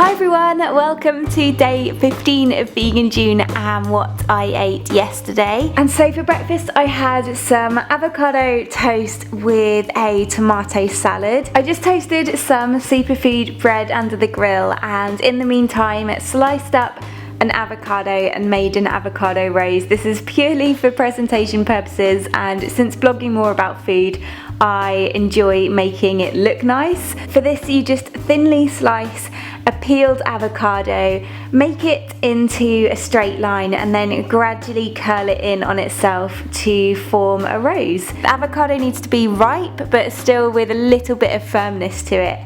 Hi everyone, welcome to day 15 of Vegan June and what I ate yesterday. And so for breakfast I had some avocado toast with a tomato salad. I just toasted some superfood bread under the grill and in the meantime sliced up an avocado and made an avocado rose. This is purely for presentation purposes, and since blogging more about food I enjoy making it look nice. For this you just thinly slice a peeled avocado, make it into a straight line and then gradually curl it in on itself to form a rose. The avocado needs to be ripe but still with a little bit of firmness to it.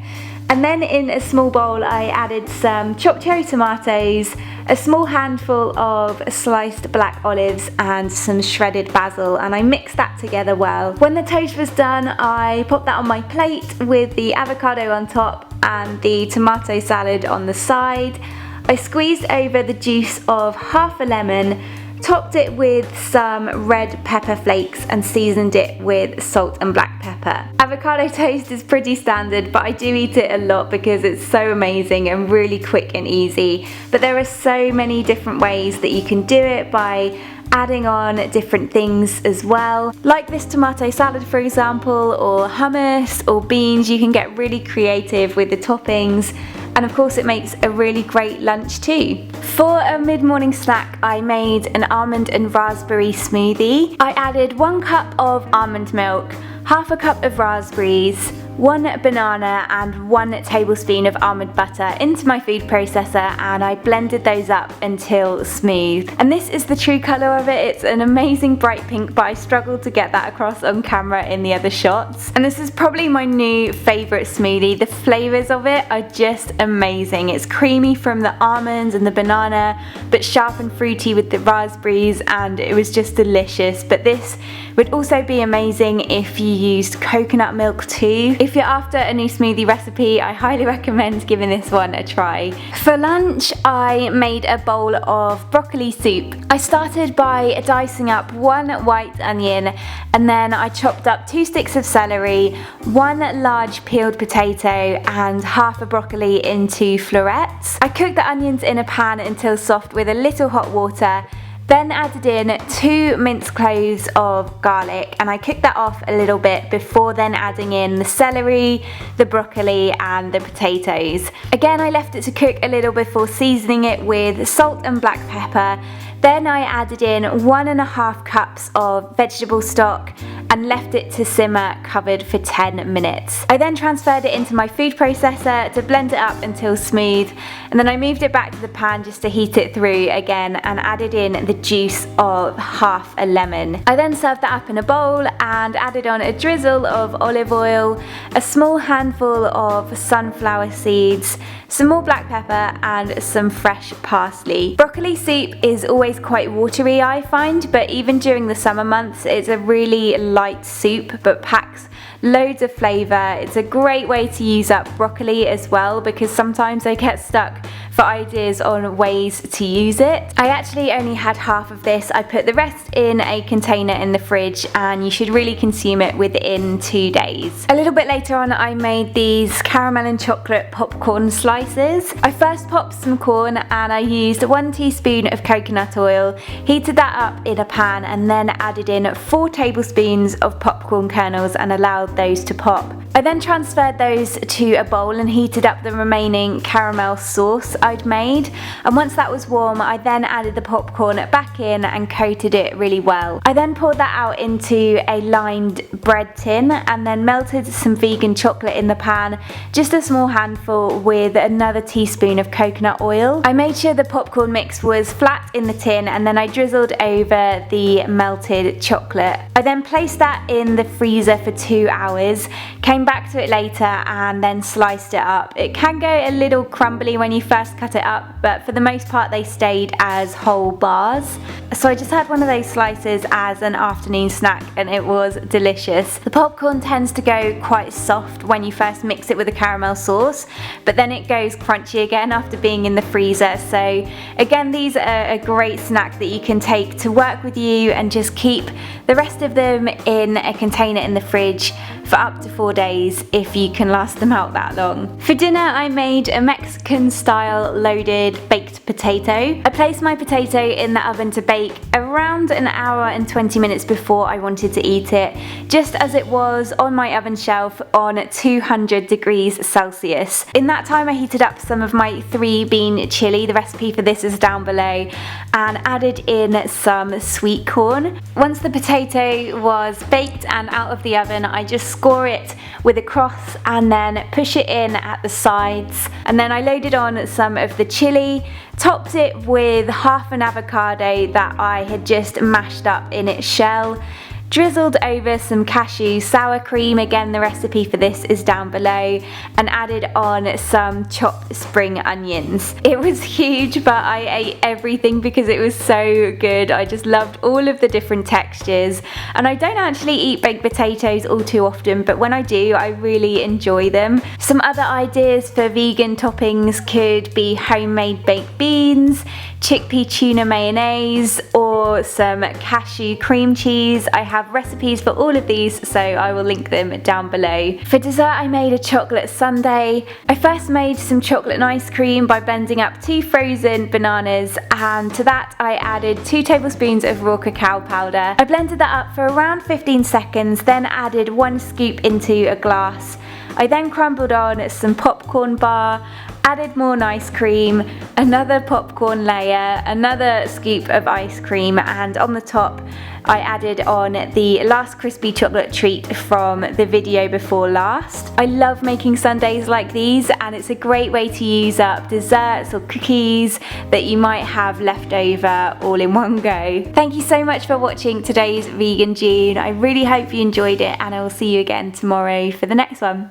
And then in a small bowl I added some chopped cherry tomatoes, a small handful of sliced black olives and some shredded basil, and I mixed that together well. When the toast was done I popped that on my plate with the avocado on top and the tomato salad on the side. I squeezed over the juice of half a lemon, topped it with some red pepper flakes and seasoned it with salt and black pepper. Avocado toast is pretty standard, but I do eat it a lot because it's so amazing and really quick and easy. But there are so many different ways that you can do it by adding on different things as well. Like this tomato salad for example, or hummus or beans. You can get really creative with the toppings. And of course it makes a really great lunch too. For a mid-morning snack I made an almond and raspberry smoothie. I added 1 cup of almond milk, half a cup of raspberries, 1 banana and 1 tablespoon of almond butter into my food processor, and I blended those up until smooth. And this is the true colour of it. It's an amazing bright pink, but I struggled to get that across on camera in the other shots. And this is probably my new favourite smoothie. The flavours of it are just amazing. It's creamy from the almonds and the banana, but sharp and fruity with the raspberries, and it was just delicious. But this would also be amazing if you used coconut milk too. If you're after a new smoothie recipe, I highly recommend giving this one a try. For lunch, I made a bowl of broccoli soup. I started by dicing up 1 white onion, and then I chopped up 2 sticks of celery, 1 large peeled potato, and half a broccoli into florets. I cooked the onions in a pan until soft with a little hot water. Then added in 2 minced cloves of garlic, and I cooked that off a little bit before then adding in the celery, the broccoli and the potatoes. Again I left it to cook a little before seasoning it with salt and black pepper. Then I added in 1.5 cups of vegetable stock and left it to simmer covered for 10 minutes. I then transferred it into my food processor to blend it up until smooth, and then I moved it back to the pan just to heat it through again and added in the juice of half a lemon. I then served that up in a bowl and added on a drizzle of olive oil, a small handful of sunflower seeds, some more black pepper and some fresh parsley. Broccoli soup is always quite watery I find, but even during the summer months it's a really light soup but packs loads of flavour. It's a great way to use up broccoli as well, because sometimes I get stuck for ideas on ways to use it. I actually only had half of this. I put the rest in a container in the fridge, and you should really consume it within 2 days. A little bit later on I made these caramel and chocolate popcorn slices. I first popped some corn and I used 1 teaspoon of coconut oil, heated that up in a pan and then added in 4 tablespoons of popcorn kernels and allowed those to pop. I then transferred those to a bowl and heated up the remaining caramel sauce I'd made, and once that was warm I then added the popcorn back in and coated it really well. I then poured that out into a lined bread tin and then melted some vegan chocolate in the pan, just a small handful, with another teaspoon of coconut oil. I made sure the popcorn mix was flat in the tin and then I drizzled over the melted chocolate. I then placed that in the freezer for 2 hours, came back to it later and then sliced it up. It can go a little crumbly when you first cut it up, but for the most part they stayed as whole bars. So I just had one of those slices as an afternoon snack and it was delicious. The popcorn tends to go quite soft when you first mix it with the caramel sauce, but then it goes crunchy again after being in the freezer. So again, these are a great snack that you can take to work with you and just keep the rest of them in a container in the fridge for up to 4 days if you can last them out that long. For dinner I made a Mexican style loaded baked potato. I placed my potato in the oven to bake around an hour and 20 minutes before I wanted to eat it, just as it was on my oven shelf on 200 degrees Celsius. In that time I heated up some of my 3-bean chili, the recipe for this is down below, and added in some sweet corn. Once the potato was baked and out of the oven, I just score it with a cross and then push it in at the sides, and then I loaded on some of the chili, topped it with half an avocado that I had just mashed up in its shell, drizzled over some cashew sour cream, again the recipe for this is down below, and added on some chopped spring onions. It was huge, but I ate everything because it was so good. I just loved all of the different textures, and I don't actually eat baked potatoes all too often, but when I do I really enjoy them. Some other ideas for vegan toppings could be homemade baked beans, chickpea tuna mayonnaise, or some cashew cream cheese. I have recipes for all of these, so I will link them down below. For dessert I made a chocolate sundae. I first made some chocolate and ice cream by blending up 2 frozen bananas, and to that I added 2 tablespoons of raw cacao powder. I blended that up for around 15 seconds, then added 1 scoop into a glass. I then crumbled on some popcorn bar, added more ice cream, another popcorn layer, another scoop of ice cream, and on the top I added on the last crispy chocolate treat from the video before last. I love making sundaes like these, and it's a great way to use up desserts or cookies that you might have left over all in one go. Thank you so much for watching today's Vegan June. I really hope you enjoyed it, and I will see you again tomorrow for the next one.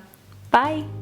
Bye!